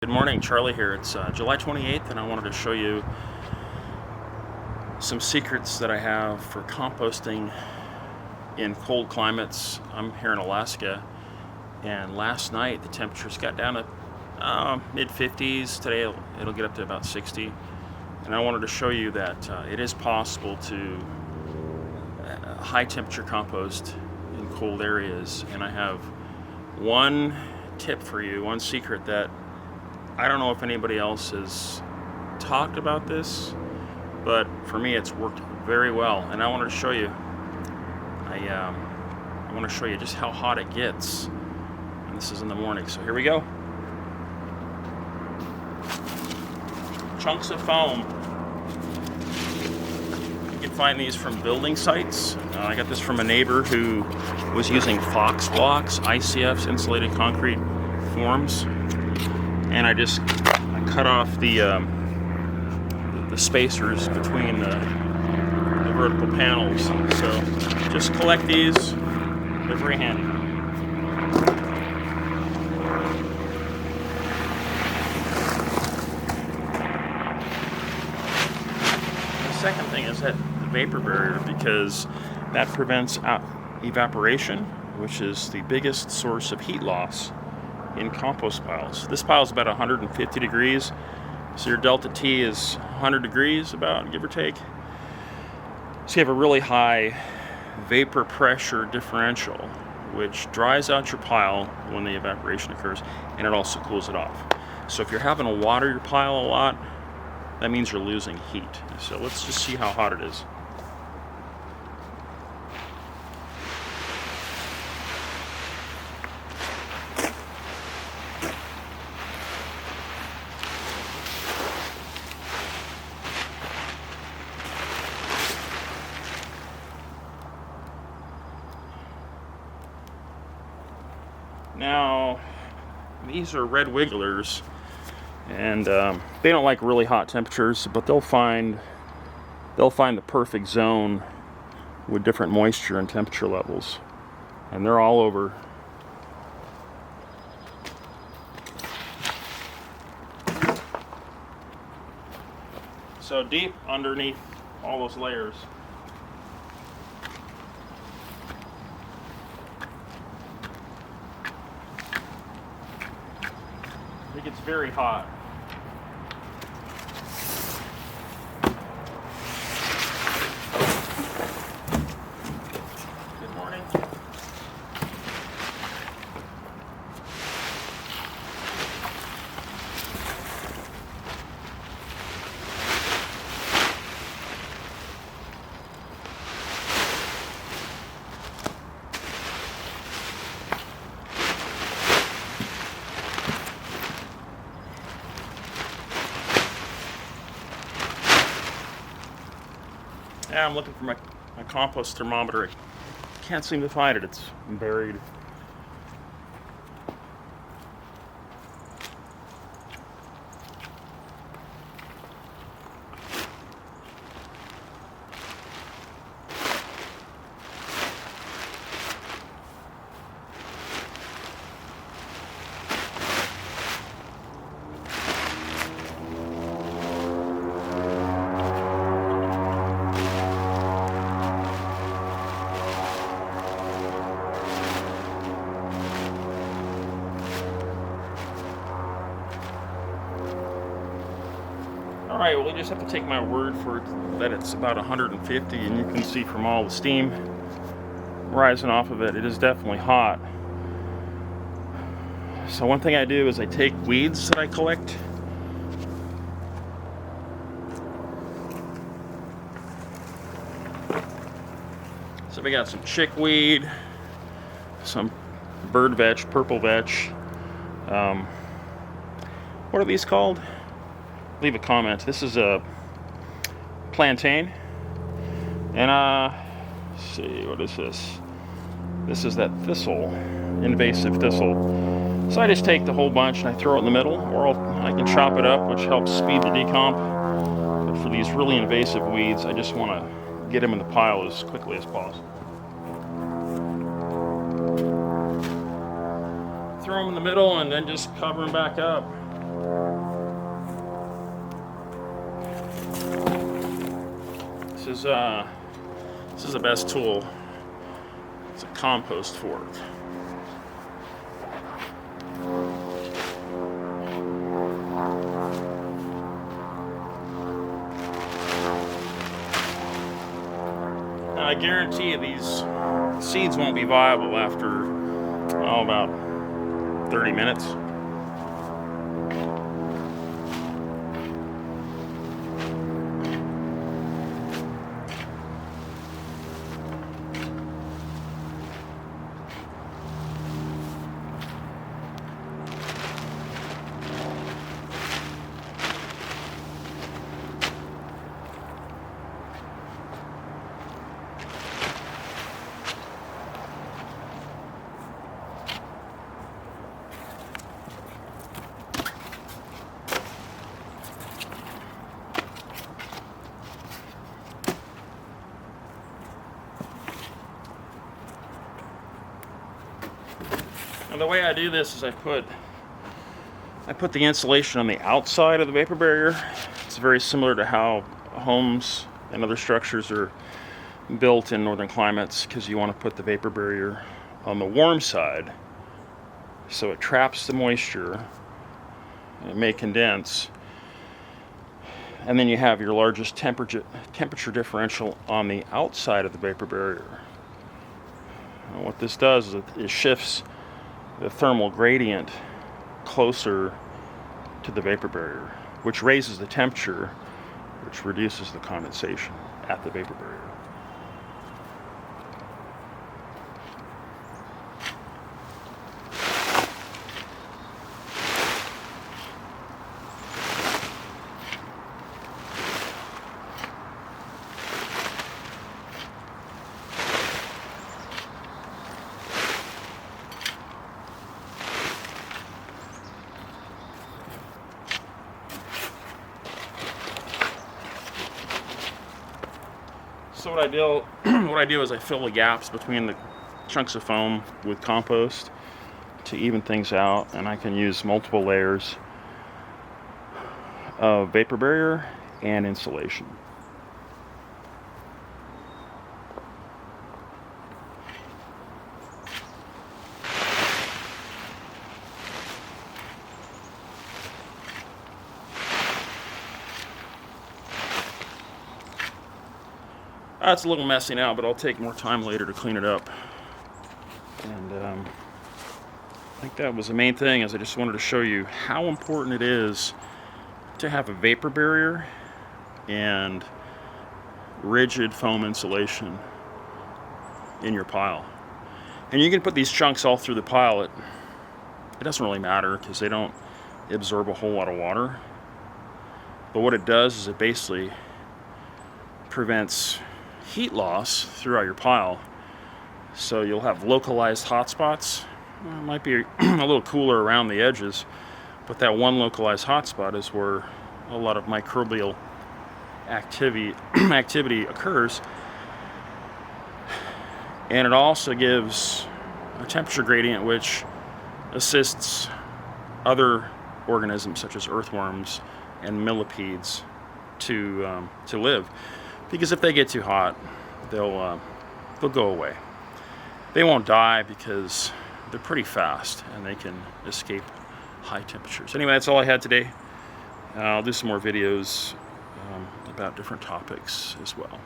Good morning, Charlie here. It's July 28th, and I wanted to show you some secrets that I have for composting in cold climates. I'm here in Alaska, and last night the temperatures got down to mid-50s. Today it'll get up to about 60, and I wanted to show you that it is possible to high temperature compost in cold areas. And I have one tip for you, one secret that I don't know if anybody else has talked about this, but for me it's worked very well, and I wanted to show you. I want to show you just how hot it gets, and this is in the morning. So here we go. Chunks of foam. You can find these from building sites. I got this from a neighbor who was using Fox blocks, ICFs, insulated concrete forms. And I cut off the spacers between the vertical panels. So just collect these. They're very handy. The second thing is that the vapor barrier, because that prevents evaporation, which is the biggest source of heat loss in compost piles. This pile is about 150 degrees, so your delta T is 100 degrees about, give or take. So you have a really high vapor pressure differential, which dries out your pile when the evaporation occurs, and it also cools it off. So if you're having to water your pile a lot, that means you're losing heat. So let's just see how hot it is. Now, these are red wigglers, and they don't like really hot temperatures, but they'll find the perfect zone with different moisture and temperature levels, and they're all over. So deep underneath all those layers. It gets very hot. Good morning. Yeah, I'm looking for my compost thermometer. I can't seem to find it. It's buried. Alright, well, you just have to take my word for it that it's about 150, and you can see from all the steam rising off of it, it is definitely hot. So one thing I do is I take weeds that I collect. So we got some chickweed, some bird vetch, purple vetch. What are these called? Leave a comment. This is a plantain, and let's see, what is this? This is that thistle, invasive thistle. So I just take the whole bunch and I throw it in the middle, or I can chop it up, which helps speed the decomp. But for these really invasive weeds, I just want to get them in the pile as quickly as possible. Throw them in the middle and then just cover them back up. is the best tool. It's a compost fork. Now, I guarantee you these seeds won't be viable after, oh, about 30 minutes. Now the way I do this is I put the insulation on the outside of the vapor barrier. It's very similar to how homes and other structures are built in northern climates, because you want to put the vapor barrier on the warm side so it traps the moisture and it may condense, and then you have your largest temperature differential on the outside of the vapor barrier. And what this does is it shifts the thermal gradient closer to the vapor barrier, which raises the temperature, which reduces the condensation at the vapor barrier. So what I do is I fill the gaps between the chunks of foam with compost to even things out, and I can use multiple layers of vapor barrier and insulation. It's a little messy now, but I'll take more time later to clean it up. And I think that was the main thing, is I just wanted to show you how important it is to have a vapor barrier and rigid foam insulation in your pile. And you can put these chunks all through the pile. It doesn't really matter because they don't absorb a whole lot of water. But what it does is it basically prevents heat loss throughout your pile. So you'll have localized hot spots. It might be a little cooler around the edges, but that one localized hot spot is where a lot of microbial activity occurs. And it also gives a temperature gradient which assists other organisms such as earthworms and millipedes to live. Because if they get too hot, they'll go away. They won't die because they're pretty fast and they can escape high temperatures. Anyway, that's all I had today. I'll do some more videos about different topics as well.